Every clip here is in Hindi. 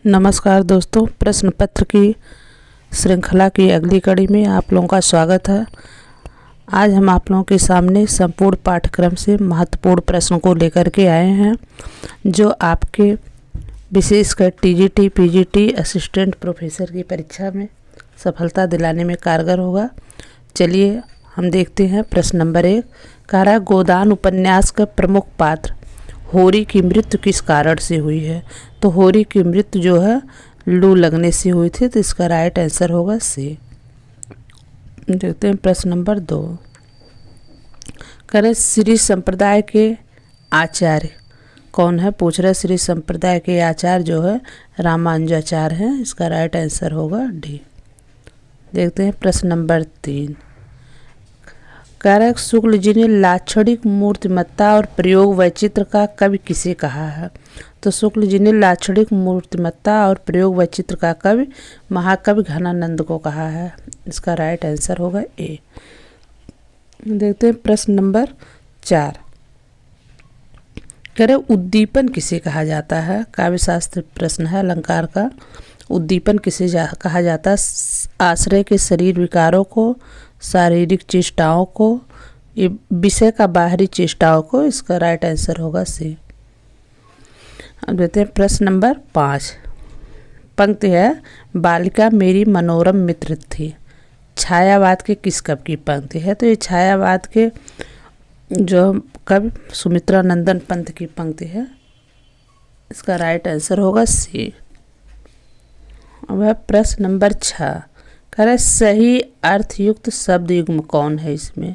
नमस्कार दोस्तों, प्रश्न पत्र की श्रृंखला की अगली कड़ी में आप लोगों का स्वागत है। आज हम आप लोगों के सामने संपूर्ण पाठ्यक्रम से महत्वपूर्ण प्रश्नों को लेकर के आए हैं, जो आपके विशेषकर टीजीटी, पीजीटी, असिस्टेंट प्रोफेसर की परीक्षा में सफलता दिलाने में कारगर होगा। चलिए हम देखते हैं। प्रश्न नंबर 1, कह रहा है गोदान उपन्यास का प्रमुख पात्र होरी की मृत्यु किस कारण से हुई है। तो होरी की मृत्यु जो है लू लगने से हुई थी, तो इसका राइट आंसर होगा सी। देखते हैं प्रश्न नंबर 2, करें श्री संप्रदाय के आचार्य कौन है। पूछ रहे श्री संप्रदाय के आचार्य जो है रामानुजाचार्य हैं, इसका राइट आंसर होगा डी। देखते हैं प्रश्न नंबर 3, कारक शुक्ल जी ने लाक्षणिक मूर्तिमत्ता और प्रयोग वैचित्र का कवि किसे कहा है। तो शुक्ल जी ने लाक्षणिक मूर्तिमत्ता और प्रयोग वैचित्र का कवि महाकवि घनानंद को कहा है, इसका राइट आंसर होगा ए। देखते हैं प्रश्न नंबर 4, कह रहे उद्दीपन किसे कहा जाता है। काव्य शास्त्र प्रश्न है अलंकार का। उद्दीपन किसे कहा जाता है। आश्रय के शरीर विकारों को, शारीरिक चेष्टाओं को, ये विषय का बाहरी चेष्टाओं को, इसका राइट आंसर होगा सी। अब देखते हैं प्रश्न नंबर 5, पंक्ति है बालिका मेरी मनोरम मित्र थी। छायावाद के किस कवि की पंक्ति है। तो ये छायावाद के जो कवि सुमित्रानंदन पंत की पंक्ति है, इसका राइट आंसर होगा सी। अब है प्रश्न नंबर 6, कह रहे सही अर्थयुक्त शब्द युग्म कौन है इसमें।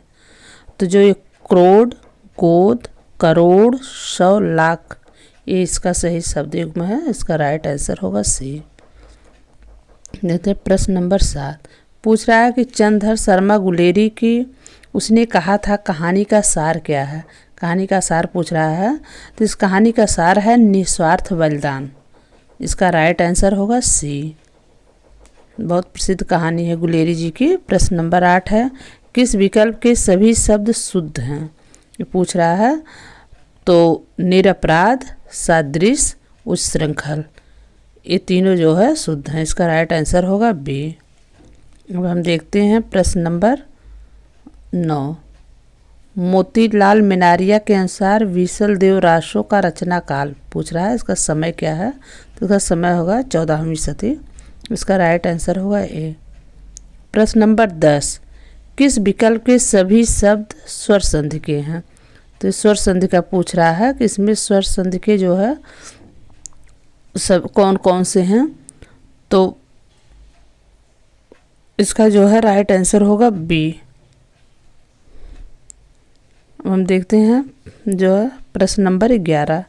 तो जो ये करोड़, गोद, करोड़, 100, लाख, ये इसका सही शब्द युग्म है, इसका राइट आंसर होगा सी। देखते हैं प्रश्न नंबर 7, पूछ रहा है कि चंद्रधर शर्मा गुलेरी की उसने कहा था कहानी का सार क्या है। कहानी का सार पूछ रहा है, तो इस कहानी का सार है निस्वार्थ बलिदान, इसका राइट आंसर होगा सी। बहुत प्रसिद्ध कहानी है गुलेरी जी की। प्रश्न नंबर 8 है किस विकल्प के सभी शब्द शुद्ध हैं। ये पूछ रहा है, तो निरपराध, सादृश, उच्छृंखल, ये तीनों जो है शुद्ध हैं, इसका राइट आंसर होगा बी। अब हम देखते हैं प्रश्न नंबर 9, मोतीलाल मिनारिया के अनुसार विसल देव रासों का रचना काल पूछ रहा है, इसका समय क्या है। तो इसका समय होगा 14वीं सदी, इसका राइट आंसर होगा ए। प्रश्न नंबर 10, किस विकल्प के सभी शब्द स्वर संधि के हैं। तो स्वर संधि का पूछ रहा है कि इसमें स्वर संधि के जो है सब कौन कौन से हैं। तो इसका जो है राइट आंसर होगा बी। हम देखते हैं जो है प्रश्न नंबर 11,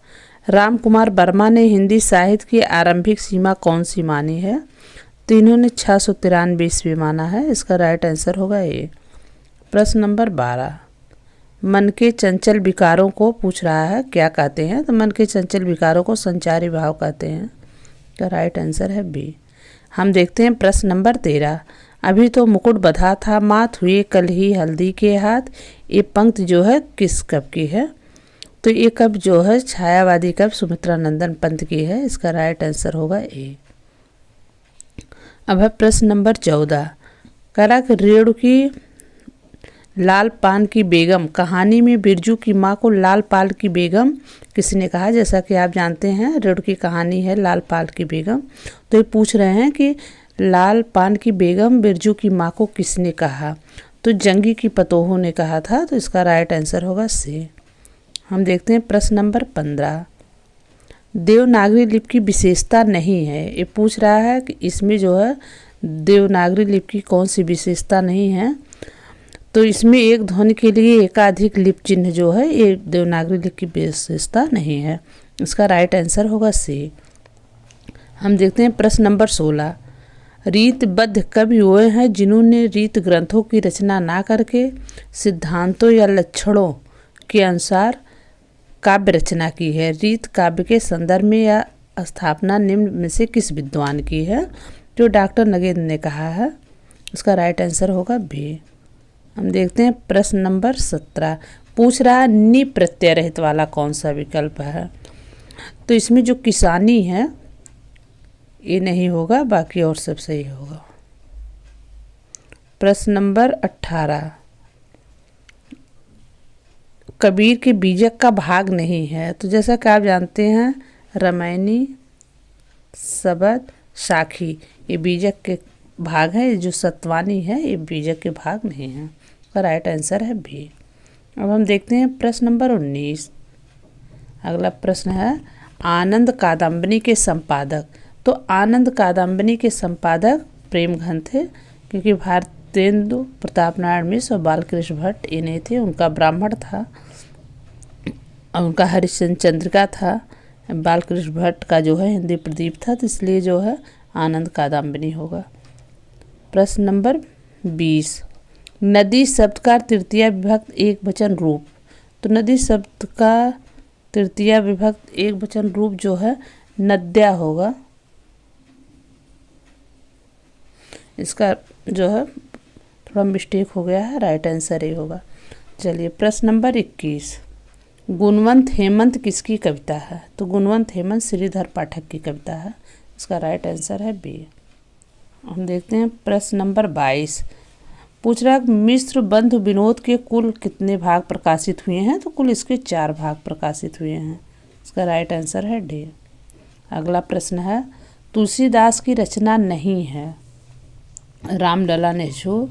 राम कुमार वर्मा ने हिंदी साहित्य की आरंभिक सीमा कौन सी मानी है। तो इन्होंने 693 ईस्वी माना है, इसका राइट आंसर होगा ए। प्रश्न नंबर 12, मन के चंचल विकारों को पूछ रहा है क्या कहते हैं। तो मन के चंचल विकारों को संचारी भाव कहते हैं, इसका राइट आंसर है बी। हम देखते हैं प्रश्न नंबर 13, अभी तो मुकुट बधा था माथ हुए कल ही हल्दी के हाथ, ये पंक्ति जो है किस कवि की है। तो ये कवि जो है छायावादी कवि सुमित्रानंदन पंत की है, इसका राइट आंसर होगा ए। अब है प्रश्न नंबर 14, करा कि रेणु की लाल पान की बेगम कहानी में बिरजू की माँ को लाल पाल की बेगम किसने कहा। जैसा कि आप जानते हैं रेणु की कहानी है लाल पाल की बेगम। तो ये पूछ रहे हैं कि लाल पान की बेगम बिरजू की माँ को किसने कहा। तो जंगी की पतोहों ने कहा था, तो इसका राइट आंसर होगा सी। हम देखते हैं प्रश्न नंबर 15, देवनागरी लिपि की विशेषता नहीं है। ये पूछ रहा है कि इसमें जो है देवनागरी लिपि की कौन सी विशेषता नहीं है। तो इसमें एक ध्वनि के लिए एकाधिक लिप चिन्ह जो है ये देवनागरी लिपि की विशेषता नहीं है, इसका राइट आंसर होगा सी। हम देखते हैं प्रश्न नंबर 16, रीतबद्ध कवि वे हैं जिन्होंने रीत ग्रंथों की रचना ना करके सिद्धांतों या लक्षणों के अनुसार काव्य रचना की है। रीत काव्य के संदर्भ में या स्थापना निम्न में से किस विद्वान की है। जो डॉक्टर नगेंद्र ने कहा है, इसका राइट आंसर होगा बी। हम देखते हैं प्रश्न नंबर 17, पूछ रहा है नि प्रत्यय रहित वाला कौन सा विकल्प है। तो इसमें जो किसानी है ए नहीं होगा, बाकी और सब सही होगा। प्रश्न नंबर 18, कबीर के बीजक का भाग नहीं है। तो जैसा कि आप जानते हैं रामायणी, सबद, साखी ये बीजक के भाग है। जो सतवानी है ये बीजक के भाग नहीं है। इसका राइट आंसर है बी। अब हम देखते हैं प्रश्न नंबर 19। अगला प्रश्न है आनंद कादम्बनी के संपादक। तो आनंद कादम्बनी के संपादक प्रेमघन थे, क्योंकि भारतेंदु प्रताप नारायण मिश्र और बालकृष्ण भट्ट ये नहीं थे। उनका ब्राह्मण था और उनका हरिश्चंद्र चंद्रिका था। बालकृष्ण भट्ट का जो है हिंदी प्रदीप था, तो इसलिए जो है आनंद कादम्बनी होगा। प्रश्न नंबर 20, नदी शब्द का तृतीया विभक्त एक वचन रूप। तो नदी शब्द का तृतीया विभक्त एक वचन रूप जो है नद्या होगा। इसका जो है थोड़ा मिस्टेक हो गया है, राइट आंसर ही होगा। चलिए प्रश्न नंबर 21, गुणवंत हेमंत किसकी कविता है। तो गुणवंत हेमंत श्रीधर पाठक की कविता है। इसका राइट आंसर है बी। हम देखते हैं प्रश्न नंबर 22, पूछ रहा है मिश्र बंधु विनोद के कुल कितने भाग प्रकाशित हुए हैं। तो कुल इसके 4 भाग प्रकाशित हुए हैं। इसका राइट आंसर है डी। अगला प्रश्न है तुलसीदास की रचना नहीं है। रामलला ने जो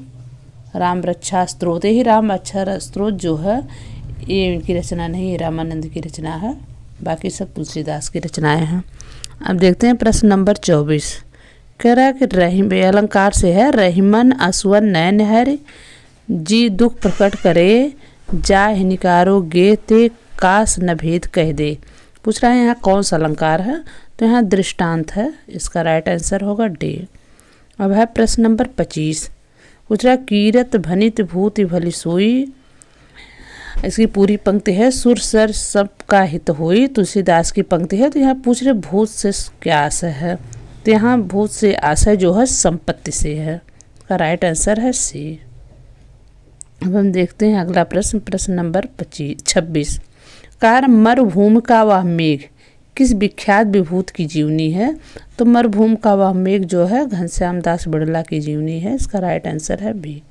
राम रक्षा स्त्रोत, ही राम रक्षा स्त्रोत जो है ये इनकी रचना नहीं है, रामानंद की रचना है। बाकी सब तुलसीदास की रचनाएं हैं। अब देखते हैं प्रश्न नंबर 24, कह रहा है कि रहीम अलंकार से है, रहीमन असुवन नयन हरि जी दुख प्रकट करे जा हिनिकारो गे ते कास न भेद कह दे। पूछ रहा है यहाँ कौन सा अलंकार है। तो यहाँ दृष्टांत है। इसका राइट आंसर होगा डी। अब है प्रश्न नंबर 25, पूछ रहा कीरत भनित भूति भली सोई। इसकी पूरी पंक्ति है सुर सर सबका हित होई। तुलसीदास की पंक्ति है। तो यहाँ पूछ रहे भूत से क्या आशय है। तो यहाँ भूत से आशय जो है संपत्ति से है। इसका राइट आंसर है सी। अब हम देखते हैं अगला प्रश्न, प्रश्न नंबर 26, कार मरुभूमि का वह मेघ किस विख्यात विभूत की जीवनी है। तो मरुभूमि का वह मेघ जो है घनश्याम दास बिड़ला की जीवनी है। इसका राइट आंसर है बी।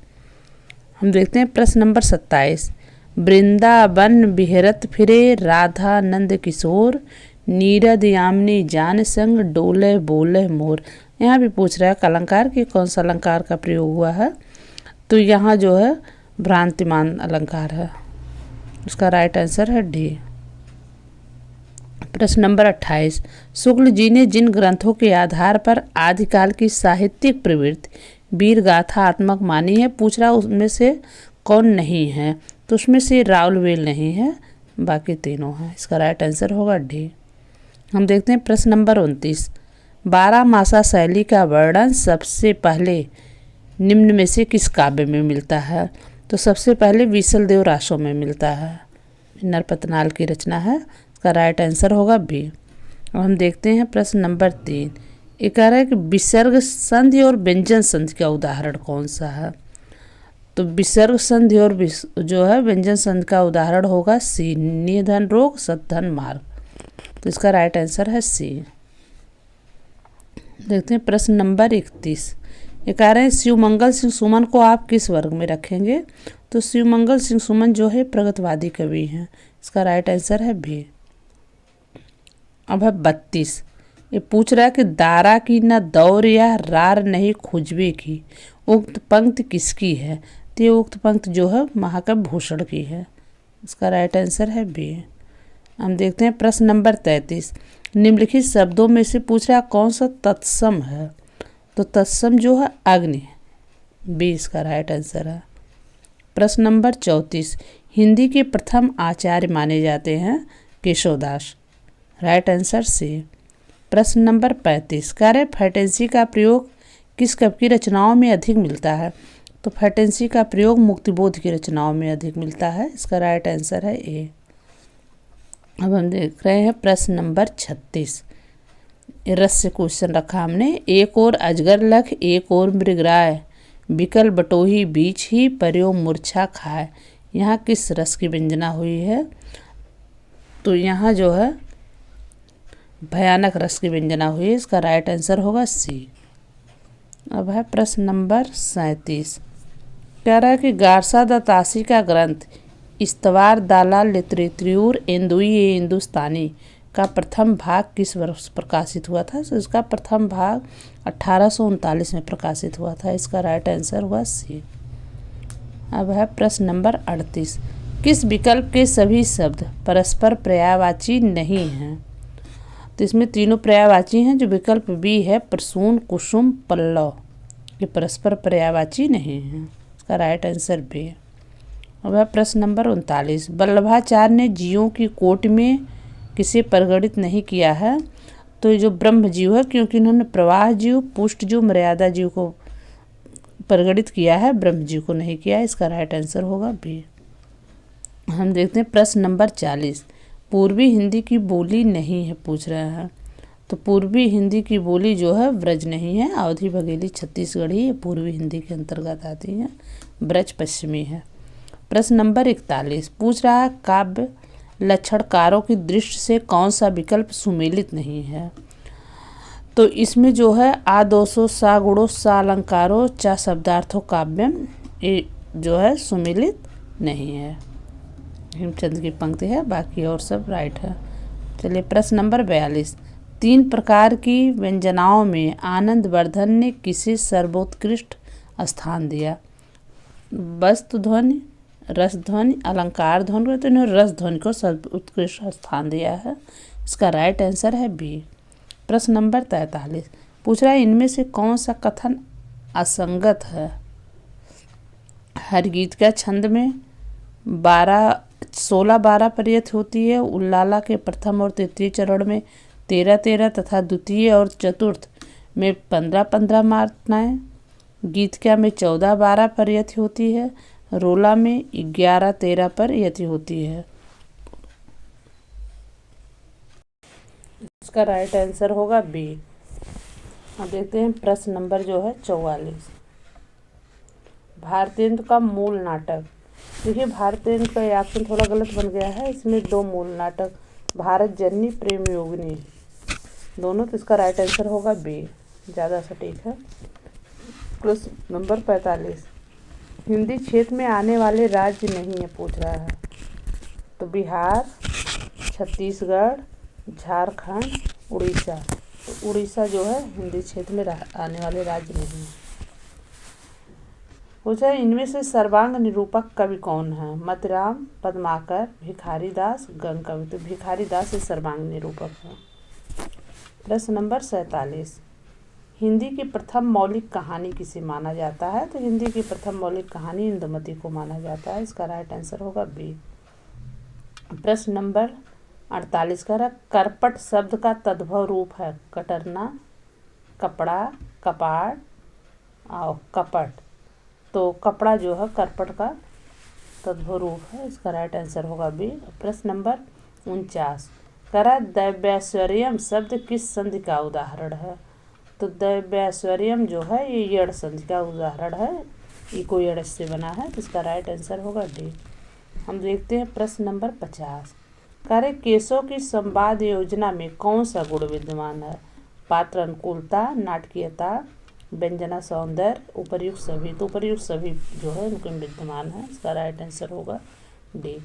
हम देखते हैं प्रश्न नंबर 27, वृंदावन बिहरत फिरे राधा नंद किशोर नीरद यामिनी जान संग डोले बोले मोर। यहाँ भी पूछ रहा है अलंकार की कौन सा अलंकार का प्रयोग हुआ है। तो यहाँ जो है भ्रांतिमान अलंकार है। उसका राइट आंसर है डी। प्रश्न नंबर 28, शुक्ल जी ने जिन ग्रंथों के आधार पर आदिकाल की साहित्यिक प्रवृत्ति वीर गाथा आत्मक मानी है, पूछ रहा उसमें से कौन नहीं है। तो उसमें से रावलवेल नहीं है, बाकी तीनों हैं। इसका राइट आंसर होगा डी। हम देखते हैं प्रश्न नंबर 29, 12 मासा शैली का वर्णन सबसे पहले निम्न में से किस काव्य में मिलता है। तो सबसे पहले विसल देव रासों में मिलता है। नरपतनाल की रचना है। इसका राइट आंसर होगा बी। अब हम देखते हैं प्रश्न नंबर 3, ये कह रहा है कि विसर्ग संधि और व्यंजन संधि का उदाहरण कौन सा है। तो विसर्ग संधि और जो है व्यंजन संधि का उदाहरण होगा सी, निधन रोग सद्धन मार्ग। तो इसका राइट आंसर है सी। देखते हैं प्रश्न नंबर 31, ये कह रहे हैं शिवमंगल सिंह सुमन को आप किस वर्ग में रखेंगे। तो शिवमंगल सिंह सुमन जो है प्रगतिवादी कवि हैं। इसका राइट आंसर है बी। अब है 32, ये पूछ रहा है कि दारा की न दौर या रार नहीं खुजबे की उक्त पंक्ति किसकी है। तो ये उक्त पंक्ति जो है महाकवि भूषण की है। इसका राइट आंसर है बी। हम देखते हैं प्रश्न नंबर 33, निम्नलिखित शब्दों में से पूछ रहा है कौन सा तत्सम है। तो तत्सम जो है अग्नि, बी इसका राइट आंसर है। प्रश्न नंबर 34, हिंदी के प्रथम आचार्य माने जाते हैं केशवदास। Right answer C. प्रश्न नंबर 35, कह रहे फैंटेसी का प्रयोग किस कवि की रचनाओं में अधिक मिलता है। तो फैंटेसी का प्रयोग मुक्तिबोध की रचनाओं में अधिक मिलता है। इसका राइट आंसर है ए। अब हम देख रहे हैं प्रश्न नंबर 36, रस से क्वेश्चन रखा हमने। एक और अजगर लख एक और मृगराय बिकल बटोही बीच ही पर्यो मूर्छा खाए। यहाँ किस रस की व्यंजना हुई है। तो यहाँ जो है भयानक रस की व्यंजना हुई। इसका राइट आंसर होगा सी। अब है प्रश्न नंबर 37। कह रहा है कि गारसा द तासी का ग्रंथ इस्तवार दालाल लिटरेच्यूर हिंदुई हिंदुस्तानी का प्रथम भाग किस वर्ष प्रकाशित हुआ था? तो इसका प्रथम भाग 1839 में प्रकाशित हुआ था। इसका राइट आंसर हुआ सी। अब है प्रश्न नंबर 38। किस विकल्प के सभी शब्द परस्पर पर्यायवाची नहीं हैं? तो इसमें तीनों पर्यायवाची हैं। जो विकल्प बी है प्रसून कुसुम पल्लव, ये परस्पर पर्यायवाची नहीं है। इसका राइट आंसर बी। अब है प्रश्न नंबर 39। वल्लभाचार्य ने जीवों की कोटि में किसे परिगणित नहीं किया है? तो ये जो ब्रह्म जीव है, क्योंकि इन्होंने प्रवाह जीव, पुष्ट जीव, मर्यादा जीव को परिगणित किया है, ब्रह्म जीव को नहीं किया है। इसका राइट आंसर होगा बी। हम देखते हैं प्रश्न नंबर 40। पूर्वी हिंदी की बोली नहीं है पूछ रहा है। तो पूर्वी हिंदी की बोली जो है ब्रज नहीं है। अवधी बघेली छत्तीसगढ़ी ये पूर्वी हिंदी के अंतर्गत आती है। ब्रज पश्चिमी है। प्रश्न नंबर 41 पूछ रहा है काव्य लक्षणकारों की दृष्टि से कौन सा विकल्प सुमेलित नहीं है? तो इसमें जो है आदोषो सा गुणो सा अलंकारो चा शब्दार्थो काव्यम, ये जो है सुमेलित नहीं है। हेमचंद की पंक्ति है, बाकी और सब राइट है। चलिए प्रश्न नंबर 42। 3 प्रकार की व्यंजनाओं में आनंदवर्धन ने किसे सर्वोत्कृष्ट स्थान दिया? वस्तु ध्वनि, रस ध्वनि, अलंकार ध्वनि। तो इन्होंने रस ध्वनि को सर्वोत्कृष्ट स्थान दिया है। इसका राइट आंसर है बी। प्रश्न नंबर 43 पूछ रहा है इनमें से कौन सा कथन असंगत है? हर गीत का छंद में 16-12 परियत होती है। उल्लाला के प्रथम और तृतीय चरण में 13-13 तथा द्वितीय और चतुर्थ में 15-15 मात्राएं। गीतका में 14-12 परियत होती है। रोला में 11-13 परियत होती है। इसका राइट आंसर होगा बी। अब देखते हैं प्रश्न नंबर जो है 44। भारतेंदु का मूल नाटक। देखिए भारतेंदु का ऑप्शन थोड़ा गलत बन गया है। इसमें 2 मूल नाटक भारत जननी प्रेम योगिनी दोनों। तो इसका राइट आंसर होगा बी, ज़्यादा सटीक है। प्रश्न नंबर 45 हिंदी क्षेत्र में आने वाले राज्य नहीं है पूछ रहा है। तो बिहार, छत्तीसगढ़, झारखंड, उड़ीसा। तो उड़ीसा जो है हिंदी क्षेत्र में आने वाले राज्य नहीं है। पूछा इनमें से सर्वांग निरूपक कवि कौन है? मतिराम, पद्माकर, भिखारी दास, गंग कवि। तो भिखारी दास ये सर्वांग निरूपक है। प्रश्न नंबर 47 हिंदी की प्रथम मौलिक कहानी किसे माना जाता है? तो हिंदी की प्रथम मौलिक कहानी इंदुमती को माना जाता है। इसका राइट आंसर होगा बी। प्रश्न नंबर 48 का करपट शब्द का तद्भव रूप है कटरना, कपड़ा, कपाट और कपट। तो कपड़ा जो है करपट का तद्भव रूप है। इसका राइट आंसर होगा बी। प्रश्न नंबर 49 करा दैव्याश्वर्यम शब्द किस संधि का उदाहरण है? तो दैव्याश्वर्यम जो है ये यड़ संधि का उदाहरण है। इको यड़ से बना है। तो इसका राइट आंसर होगा डी। हम देखते हैं प्रश्न नंबर 50 कार्य केशव की संवाद योजना में कौन सा गुण विद्यमान है? पात्र अनुकूलता, नाटकीयता, व्यंजना सौंदर्य, उपर्युक्त सभी। तो उपर्युक्त सभी जो है उनके विद्यमान है। इसका राइट आंसर होगा डी।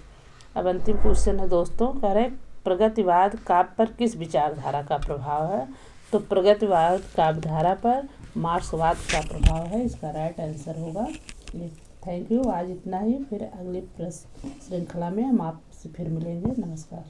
अब अंतिम क्वेश्चन है दोस्तों, कह रहे प्रगतिवाद काव्य पर किस विचारधारा का प्रभाव है? तो प्रगतिवाद काव्यधारा पर मार्क्सवाद का प्रभाव है। इसका राइट आंसर होगा ये। Thank you. आज इतना ही, फिर अगली प्रश्न श्रृंखला में हम आपसे फिर मिलेंगे। नमस्कार।